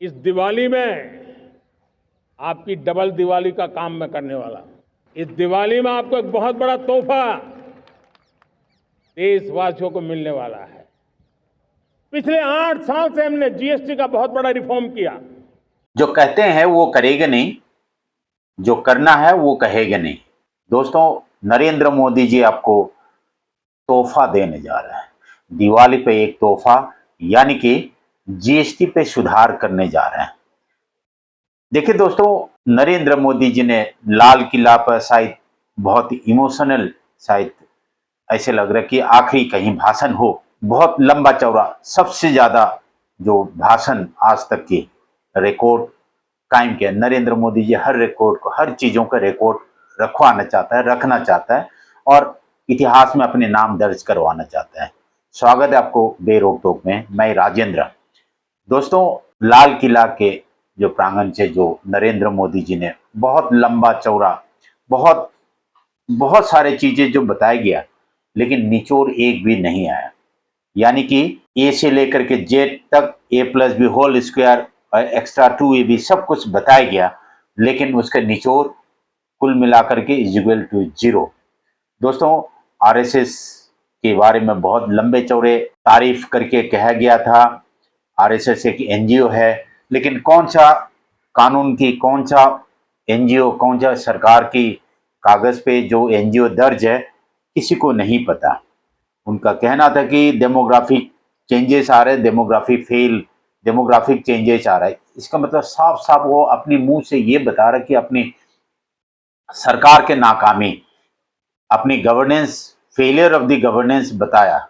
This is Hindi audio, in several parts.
इस दिवाली में आपकी डबल दिवाली का काम मैं करने वाला हूं। इस दिवाली में आपको एक बहुत बड़ा तोहफा देशवासियों को मिलने वाला है। पिछले 8 साल से हमने जीएसटी का बहुत बड़ा रिफॉर्म किया। जो कहते हैं वो करेगा नहीं, जो करना है वो कहेगा नहीं। दोस्तों, नरेंद्र मोदी जी आपको तोहफा देने जा रहे हैं। दिवाली पे एक तोहफा, यानी कि जीएसटी पे सुधार करने जा रहे हैं। देखिए दोस्तों, नरेंद्र मोदी जी ने लाल किला पर शायद बहुत इमोशनल, शायद ऐसे लग रहा है कि आखिरी कहीं भाषण हो, बहुत लंबा चौड़ा, सबसे ज्यादा जो भाषण आज तक की रिकॉर्ड कायम किया। नरेंद्र मोदी जी हर रिकॉर्ड को, हर चीजों का रिकॉर्ड रखवाना चाहता है, रखना चाहता है और इतिहास में अपने नाम दर्ज करवाना चाहता है। स्वागत है आपको बेरोक टोक में, मैं राजेंद्र। दोस्तों, लाल किला के जो प्रांगण से जो नरेंद्र मोदी जी ने बहुत लंबा चौड़ा, बहुत बहुत सारे चीजें जो बताया गया, लेकिन निचोड़ एक भी नहीं आया। यानी कि ए से लेकर के जेड तक, ए प्लस बी होल स्क्वायर और एक्स्ट्रा 2ab सब कुछ बताया गया, लेकिन उसका निचोड़ कुल मिलाकर के इज इक्वल टू 0। दोस्तों, आरएसएस के बारे में बहुत लंबे चौड़े तारीफ करके कहा गया था। आरएसएस एक एनजीओ है, लेकिन कौन सा कानून की, कौन सा एनजीओ, कौन सा सरकार की कागज पे जो एनजीओ दर्ज है, किसी को नहीं पता। उनका कहना था कि डेमोग्राफिक चेंजेस आ रहे, डेमोग्राफिक चेंजेस आ रहा है। इसका मतलब साफ साफ वो अपने मुंह से ये बता रहा कि अपनी सरकार के नाकामी, अपनी governance, failure of the governance बताया।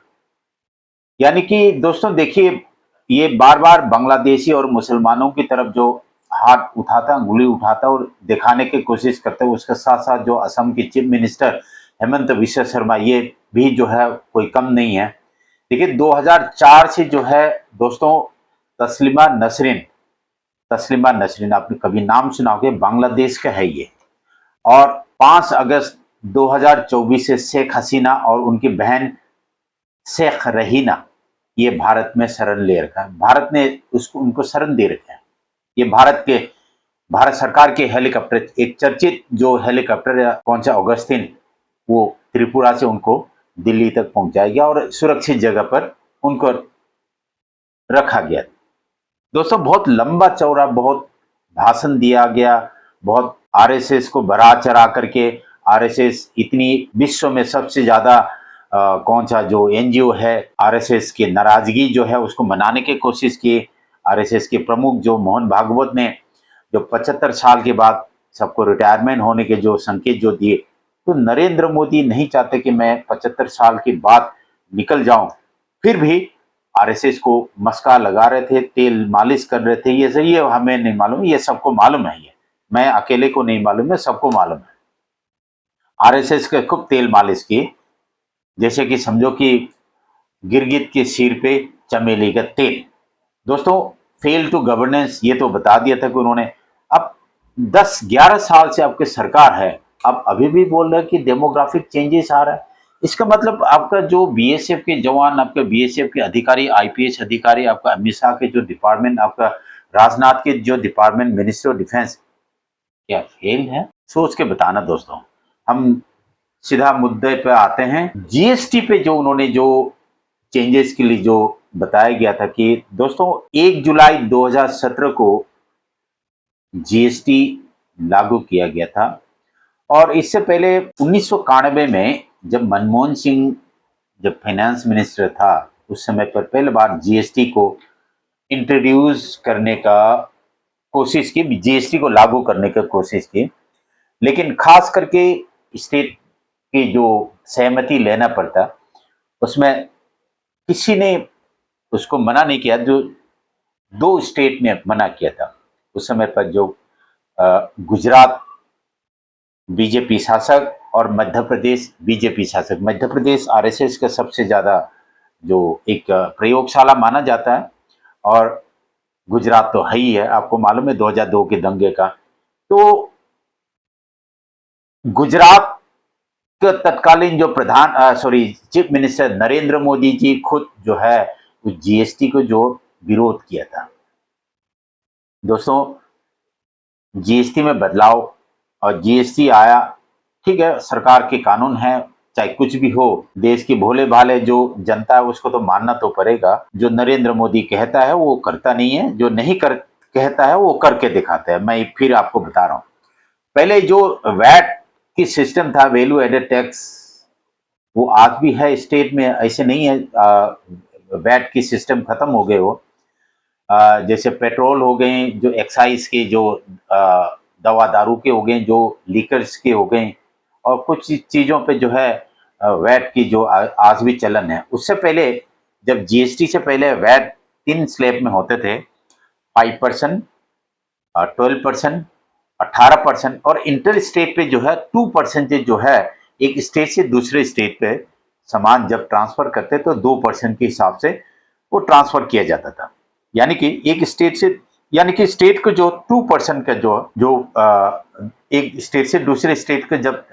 यानी कि दोस्तों देखिए, ये बार बार बांग्लादेशी और मुसलमानों की तरफ जो हाथ उठाता, उंगली उठाता और दिखाने की कोशिश करता है, उसके साथ साथ जो असम के चीफ मिनिस्टर हेमंत विश्व शर्मा, ये भी जो है कोई कम नहीं है। देखिए 2004 से जो है दोस्तों, तस्लीमा नसरीन आपने कभी नाम सुना होगा, बांग्लादेश का है ये। और 5 अगस्त 2024 से शेख हसीना और उनकी बहन शेख रहीना ये भारत में शरण ले रखा है। भारत ने उनको शरण दे रखा है। ये भारत सरकार के हेलीकॉप्टर, एक चर्चित जो हेलीकॉप्टर पहुंचा अगस्तिन, वो त्रिपुरा से उनको दिल्ली तक पहुंचाया गया और सुरक्षित जगह पर उनको रखा गया। दोस्तों, बहुत लंबा चौड़ा बहुत भाषण दिया गया, बहुत आरएसएस को बढ़ा चढ़ा करके। आरएसएस इतनी विश्व में सबसे ज्यादा कौन सा जो एनजीओ है, आरएसएस की नाराजगी जो है उसको मनाने की कोशिश की। आरएसएस के प्रमुख जो मोहन भागवत ने जो 75 साल के बाद सबको रिटायरमेंट होने के जो संकेत जो दिए, तो नरेंद्र मोदी नहीं चाहते कि मैं 75 साल के बाद निकल जाऊं। फिर भी आरएसएस को मस्का लगा रहे थे, तेल मालिश कर रहे थे। ये सही है, हमें नहीं मालूम, ये सबको मालूम है। ये मैं अकेले को नहीं मालूम है, सबको मालूम है। आरएसएस के खूब तेल मालिश की, जैसे कि समझो कि गिरगिट के सिर पे चमेली का तेल। दोस्तों, फेल टू गवर्नेंस ये तो बता दिया था कि उन्होंने। अब 10-11 साल से आपकी सरकार है, अब अभी भी बोल रहे हैं कि डेमोग्राफिक चेंजेस आ रहा है। इसका मतलब आपका जो बीएसएफ के जवान, आपके बीएसएफ के अधिकारी, आईपीएस अधिकारी, आपका अमित शाह के जो डिपार्टमेंट, आपका राजनाथ के जो डिपार्टमेंट, मिनिस्ट्री ऑफ डिफेंस, क्या फेल है? सोच के बताना दोस्तों। हम सीधा मुद्दे पे आते हैं। जीएसटी पे जो उन्होंने जो चेंजेस के लिए जो बताया गया था कि दोस्तों 1 जुलाई 2017 को जीएसटी लागू किया गया था। और इससे पहले 1991 में जब मनमोहन सिंह जब फाइनेंस मिनिस्टर था, उस समय पर पहली बार जीएसटी को इंट्रोड्यूस करने का कोशिश की, जीएसटी को लागू करने की कोशिश की। लेकिन खास करके स्टेट की जो सहमति लेना पड़ता, उसमें किसी ने उसको मना नहीं किया। जो 2 स्टेट ने मना किया था उस समय पर, जो गुजरात बीजेपी शासक और मध्य प्रदेश बीजेपी शासक। मध्य प्रदेश आरएसएस का सबसे ज्यादा जो एक प्रयोगशाला माना जाता है, और गुजरात तो है ही है, आपको मालूम है 2002 के दंगे का। तो गुजरात के तत्कालीन जो चीफ मिनिस्टर नरेंद्र मोदी जी खुद जो है उस जीएसटी को जो विरोध किया था। दोस्तों, जीएसटी में बदलाव और जीएसटी आया, ठीक है, सरकार के कानून है, चाहे कुछ भी हो, देश की भोले भाले जो जनता है उसको तो मानना तो पड़ेगा। जो नरेंद्र मोदी कहता है वो करता नहीं है, जो नहीं कर कहता है वो करके दिखाता है। मैं फिर आपको बता रहा हूं, पहले जो वैट की सिस्टम था, वैल्यू एडेड टैक्स, वो आज भी है स्टेट में, ऐसे नहीं है वैट की सिस्टम खत्म हो गए हो। जैसे पेट्रोल हो गए, जो एक्साइज के, जो दवा दारू के हो गए, जो लीकर्स के हो गए, और कुछ चीज़ों पे जो है वैट की जो आज भी चलन है। उससे पहले, जब जीएसटी से पहले वैट 3 स्लैब में होते थे, 5%, 12%, 18%, और इंटर स्टेट पे जो है 2% जो है, एक स्टेट से दूसरे स्टेट पे सामान जब ट्रांसफर करते तो 2% के हिसाब से वो ट्रांसफर किया जाता था। यानी कि एक स्टेट से, यानी कि स्टेट को जो 2% का जो जो एक स्टेट से दूसरे स्टेट को जब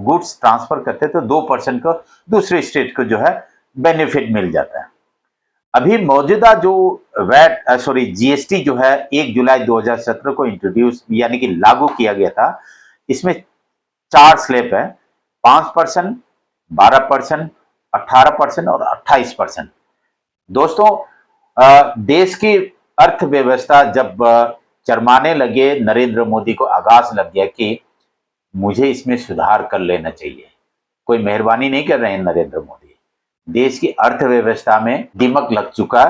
गुड्स ट्रांसफर करते तो 2% को दूसरे स्टेट को जो है बेनिफिट मिल जाता है। अभी मौजूदा जो जीएसटी जो है 1 जुलाई 2017 को इंट्रोड्यूस यानी कि लागू किया गया था, इसमें 4 स्लैब है, 5%, 12%, 18% और 28%। दोस्तों, देश की अर्थव्यवस्था जब चरमाने लगे, नरेंद्र मोदी को आगाज लग गया कि मुझे इसमें सुधार कर लेना चाहिए। कोई मेहरबानी नहीं कर रहे हैं नरेंद्र मोदी, देश की अर्थव्यवस्था में दिमक लग चुका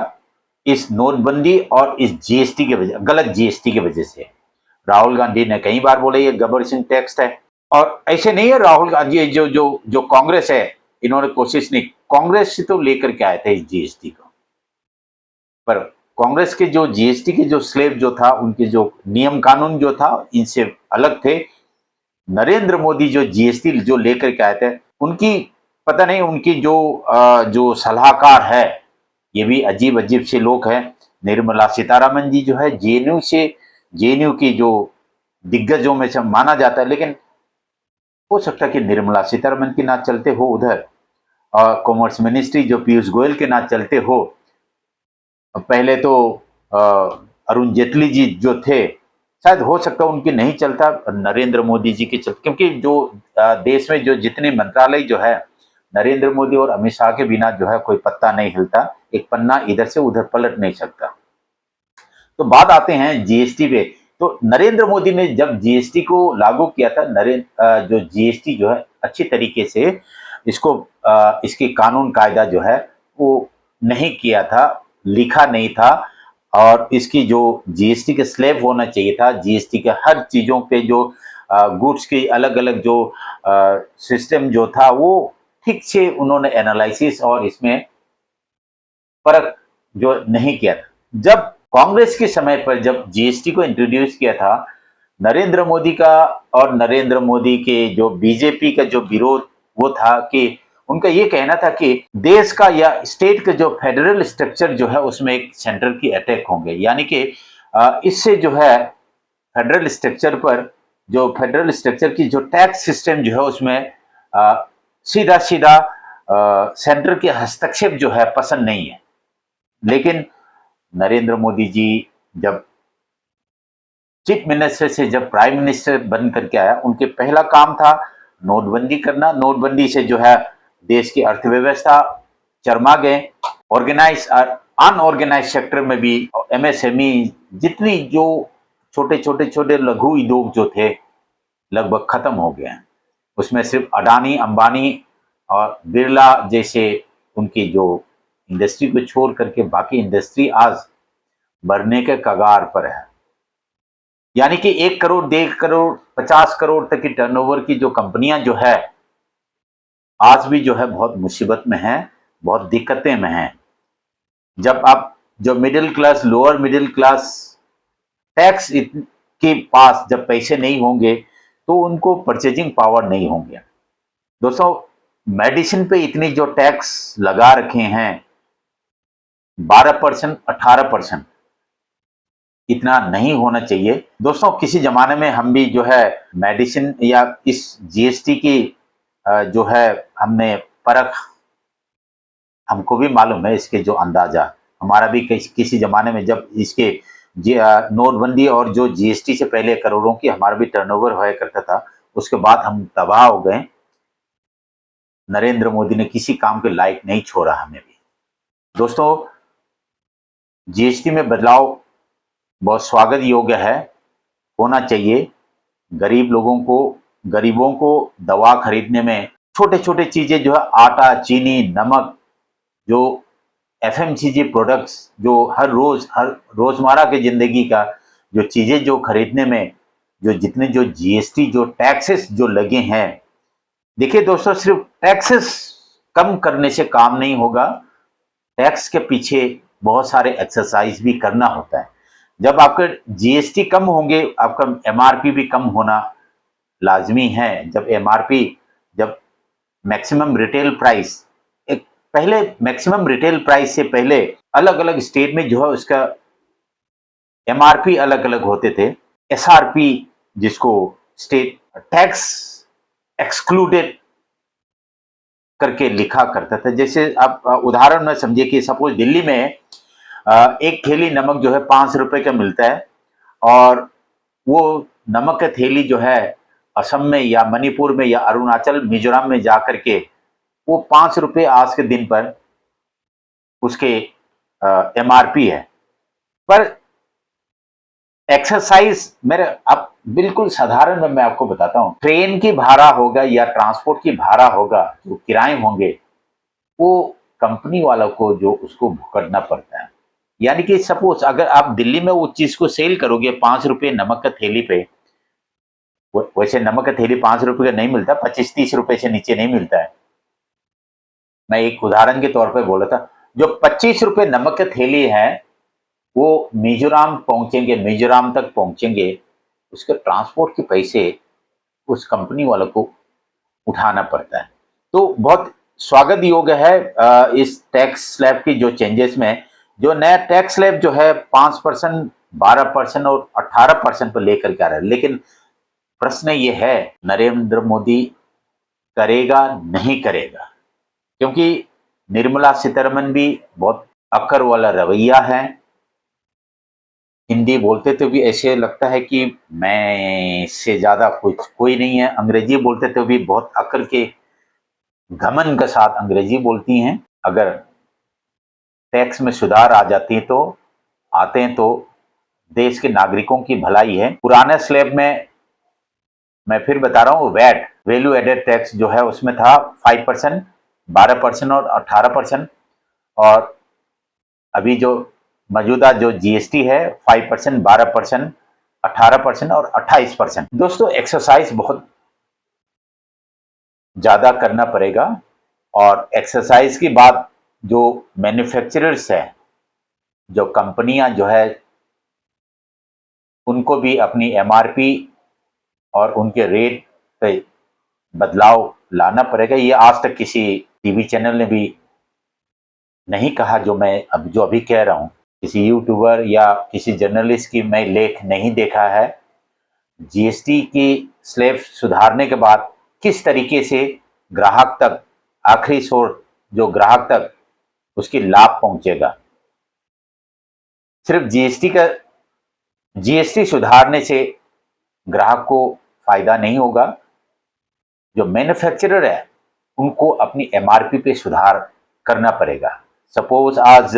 इस नोटबंदी और इस जीएसटी के वजह, गलत जीएसटी की वजह से। राहुल गांधी ने कई बार बोले ये गब्बर सिंह टैक्स है, और ऐसे नहीं है राहुल गांधी, जो जो जो कांग्रेस है, इन्होंने कोशिश नहीं, कांग्रेस से तो लेकर के आए थे इस जीएसटी को, पर कांग्रेस के जो जीएसटी के जो स्लेब जो था, उनके जो नियम कानून जो था, इनसे अलग थे। नरेंद्र मोदी जो जीएसटी जो लेकर के आए थे, उनकी पता नहीं, उनकी जो सलाहकार है, ये भी अजीब अजीब से लोग हैं। निर्मला सीतारमन जी जो है जेएनयू की जो दिग्गजों में से माना जाता है, लेकिन हो सकता है कि निर्मला सीतारमन की ना चलते हो उधर, और कॉमर्स मिनिस्ट्री जो पीयूष गोयल के ना चलते हो। पहले तो अरुण जेटली जी जो थे, शायद हो सकता है उनकी नहीं चलता, नरेंद्र मोदी जी की चलती, क्योंकि जो देश में जो जितने मंत्रालय जो है, नरेंद्र मोदी और अमित शाह के बिना जो है कोई पत्ता नहीं हिलता, एक पन्ना इधर से उधर पलट नहीं सकता। तो बात आते हैं जीएसटी पे। तो नरेंद्र मोदी ने जब जीएसटी को लागू किया था, जो जीएसटी जो है अच्छी तरीके से इसको इसकी कानून कायदा जो है वो नहीं किया था, लिखा नहीं था, और इसकी जो जीएसटी के स्लैब होना चाहिए था, जीएसटी के हर चीज़ों पे जो गुड्स की अलग अलग जो सिस्टम जो था, वो ठीक से उन्होंने एनालिसिस और इसमें फर्क जो नहीं किया था। जब कांग्रेस के समय पर जब जीएसटी को इंट्रोड्यूस किया था, नरेंद्र मोदी का और नरेंद्र मोदी के जो बीजेपी का जो विरोध वो था कि उनका ये कहना था कि देश का या स्टेट का जो फेडरल स्ट्रक्चर जो है उसमें एक सेंटर की अटैक होंगे, यानी कि इससे जो है फेडरल स्ट्रक्चर पर, जो फेडरल स्ट्रक्चर की जो टैक्स सिस्टम जो है उसमें सीधा सीधा सेंटर के हस्तक्षेप जो है पसंद नहीं है। लेकिन नरेंद्र मोदी जी जब चीफ मिनिस्टर से जब प्राइम मिनिस्टर बन करके आया, उनके पहला काम था नोटबंदी करना। नोटबंदी से जो है देश की अर्थव्यवस्था चरमा गए, ऑर्गेनाइज और अनऑर्गेनाइज सेक्टर में भी, एमएसएमई जितनी जो छोटे छोटे छोटे लघु उद्योग जो थे लगभग खत्म हो गए हैं। उसमें सिर्फ अडानी, अंबानी और बिरला जैसे उनकी जो इंडस्ट्री को छोड़ करके बाकी इंडस्ट्री आज बढ़ने के कगार पर है। यानी कि 1 करोड़, 1.5 करोड़, 50 करोड़ तक की टर्नओवर की जो कंपनियां जो है आज भी जो है बहुत मुसीबत में हैं, बहुत दिक्कतें में हैं। जब आप जो middle class, lower middle class tax के पास जब पैसे नहीं होंगे तो उनको परचेजिंग पावर नहीं होंगे। दोस्तों, मेडिसिन पे इतनी जो टैक्स लगा रखे हैं, 12%, 18%, इतना नहीं होना चाहिए। दोस्तों, किसी जमाने में हम भी जो है मेडिसिन या इस जीएसटी की जो है हमने परख, हमको भी मालूम है इसके जो अंदाजा, हमारा भी किसी जमाने में जब इसके नोटबंदी और जो जीएसटी से पहले करोड़ों की हमारा भी टर्नओवर हुआ करता था, उसके बाद हम तबाह हो गए। नरेंद्र मोदी ने किसी काम के लायक नहीं छोड़ा हमें भी। दोस्तों, जीएसटी में बदलाव बहुत स्वागत योग्य है, होना चाहिए। गरीबों को दवा खरीदने में छोटे छोटे चीजें जो है आटा, चीनी, नमक, जो एफएमसीजी प्रोडक्ट्स, जो हर रोजमर्रा की जिंदगी का जो चीजें जो खरीदने में जो जितने जो जीएसटी जो टैक्सेस जो लगे हैं, देखिए दोस्तों, सिर्फ टैक्सेस कम करने से काम नहीं होगा। टैक्स के पीछे बहुत सारे एक्सरसाइज भी करना होता है। जब आपके जीएसटी कम होंगे, आपका एमआरपी भी कम होना लाजमी है। जब मैक्सिमम रिटेल प्राइस, एक पहले मैक्सिमम रिटेल प्राइस से पहले अलग अलग स्टेट में जो है उसका एमआरपी अलग अलग होते थे। एसआरपी, जिसको स्टेट टैक्स एक्सक्लूडेड करके लिखा करता था। जैसे आप उदाहरण में समझिए कि सपोज दिल्ली में एक थैली नमक जो है 5 रुपए का मिलता है, और वो नमक का थैली जो है असम में या मणिपुर में या अरुणाचल, मिजोरम में जाकर के वो 5 रुपए आज के दिन पर उसके एमआरपी है। पर एक्सरसाइज मेरे अब बिल्कुल साधारण में मैं आपको बताता हूं, ट्रेन की भाड़ा होगा या ट्रांसपोर्ट की भाड़ा होगा, जो किराए होंगे, वो कंपनी वालों को जो उसको भुगतना पड़ता है। यानी कि सपोज अगर आप दिल्ली में वो चीज को सेल करोगे 5 रुपए नमक का थैली पे, वैसे नमक का थैली 5 रुपए का नहीं मिलता, 25-30 रुपए से नीचे नहीं मिलता है। मैं एक उदाहरण के तौर पे बोला था। जो 25 रुपए नमक के थैली है, वो मिजोरम तक पहुंचेंगे, उसके ट्रांसपोर्ट के पैसे उस कंपनी वालों को उठाना पड़ता है। तो बहुत स्वागत योग्य है इस टैक्स स्लैब की जो चेंजेस में, जो नया टैक्स स्लैब जो है 5%, 12% और 18% पर लेकर के आ रहा है। लेकिन प्रश्न ये है, नरेंद्र मोदी करेगा नहीं करेगा? क्योंकि निर्मला सीतारमन भी बहुत अक्कर वाला रवैया है। हिंदी बोलते तो भी ऐसे लगता है कि मैं इससे ज्यादा कुछ कोई नहीं है। अंग्रेजी बोलते तो भी बहुत अक्कर के घमंड के साथ अंग्रेजी बोलती हैं। अगर टैक्स में सुधार आते हैं तो देश के नागरिकों की भलाई है। पुराने स्लैब में मैं फिर बता रहा हूँ, वैट, वैल्यू एडेड टैक्स जो है उसमें था 5%, 12% और 18%, और अभी जो मौजूदा जो जीएसटी है 5%, 12%, 18% और 28%। दोस्तों, एक्सरसाइज बहुत ज्यादा करना पड़ेगा। और एक्सरसाइज की बात, जो मैन्युफैक्चरर्स है, जो कंपनियां जो है, उनको भी अपनी एमआरपी और उनके रेट पे बदलाव लाना पड़ेगा। ये आज तक किसी टीवी चैनल ने भी नहीं कहा, जो अभी कह रहा हूं। किसी यूट्यूबर या किसी जर्नलिस्ट की मैं लेख नहीं देखा है। जीएसटी की स्लैब सुधारने के बाद किस तरीके से ग्राहक तक, आखिरी छोर जो ग्राहक तक उसकी लाभ पहुंचेगा। सिर्फ जीएसटी सुधारने से ग्राहक को फायदा नहीं होगा। जो मैन्युफैक्चरर है उनको अपनी एमआरपी पे सुधार करना पड़ेगा। सपोज आज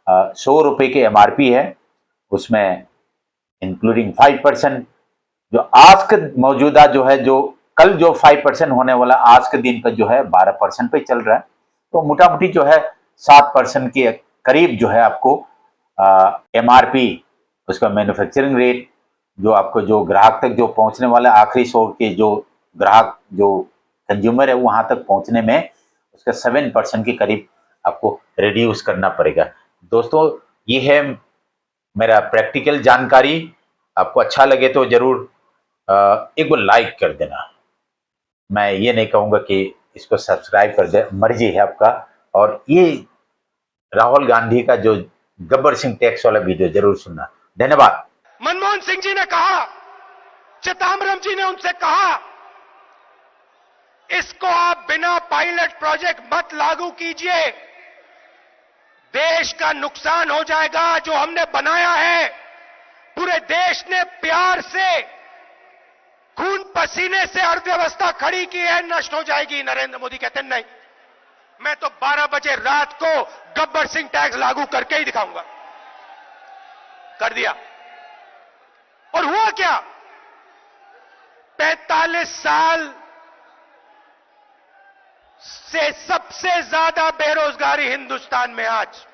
100 रुपए के एमआरपी है, उसमें इंक्लूडिंग 5%, जो आज के मौजूदा जो है, जो कल जो 5% होने वाला, आज के दिन पर जो है 12% पे चल रहा है। तो मोटा मोटी जो है 7% के करीब जो है आपको एमआरपी, उसका मैन्युफैक्चरिंग रेट, जो आपको जो ग्राहक तक जो पहुंचने वाला आखिरी छोर के जो ग्राहक, जो कंज्यूमर है, वहां तक पहुंचने में उसका 7% के करीब आपको रिड्यूस करना पड़ेगा। दोस्तों, ये है मेरा प्रैक्टिकल जानकारी। आपको अच्छा लगे तो जरूर एक बार लाइक कर देना। मैं ये नहीं कहूंगा कि इसको सब्सक्राइब कर दे, मर्जी है आपका। और ये राहुल गांधी का जो गब्बर सिंह टैक्स वाला वीडियो जरूर सुनना। धन्यवाद। मनमोहन सिंह जी ने कहा, चिदम्बरम जी ने उनसे कहा, इसको आप बिना पायलट प्रोजेक्ट मत लागू कीजिए, देश का नुकसान हो जाएगा। जो हमने बनाया है पूरे देश ने प्यार से खून पसीने से अर्थव्यवस्था खड़ी की है, नष्ट हो जाएगी। नरेंद्र मोदी कहते नहीं, मैं तो 12 बजे रात को गब्बर सिंह टैक्स लागू करके ही दिखाऊंगा। कर दिया। और हुआ क्या? 45 साल से सबसे ज्यादा बेरोजगारी हिंदुस्तान में आज।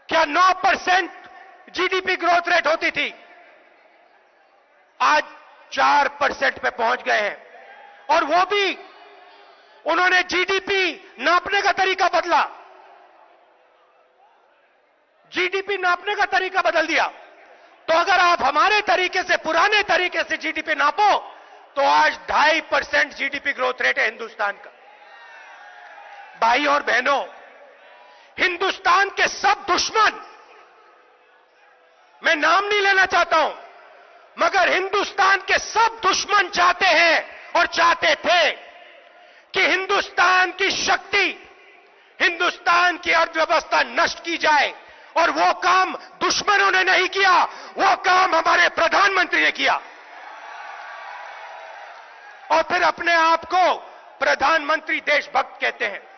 क्या 9% जीडीपी ग्रोथ रेट होती थी, आज 4% पे पहुंच गए हैं। और वो भी उन्होंने जीडीपी नापने का तरीका बदला, जीडीपी नापने का तरीका बदल दिया। तो अगर आप हमारे तरीके से, पुराने तरीके से जीडीपी नापो तो आज 2.5% जीडीपी ग्रोथ रेट है हिंदुस्तान का। भाई और बहनों, हिंदुस्तान के सब दुश्मन, मैं नाम नहीं लेना चाहता हूं, मगर हिंदुस्तान के सब दुश्मन चाहते हैं और चाहते थे कि हिंदुस्तान की शक्ति, हिंदुस्तान की अर्थव्यवस्था नष्ट की जाए। और वो काम दुश्मनों ने नहीं किया, वो काम हमारे प्रधानमंत्री ने किया। और फिर अपने आप को प्रधानमंत्री देशभक्त कहते हैं।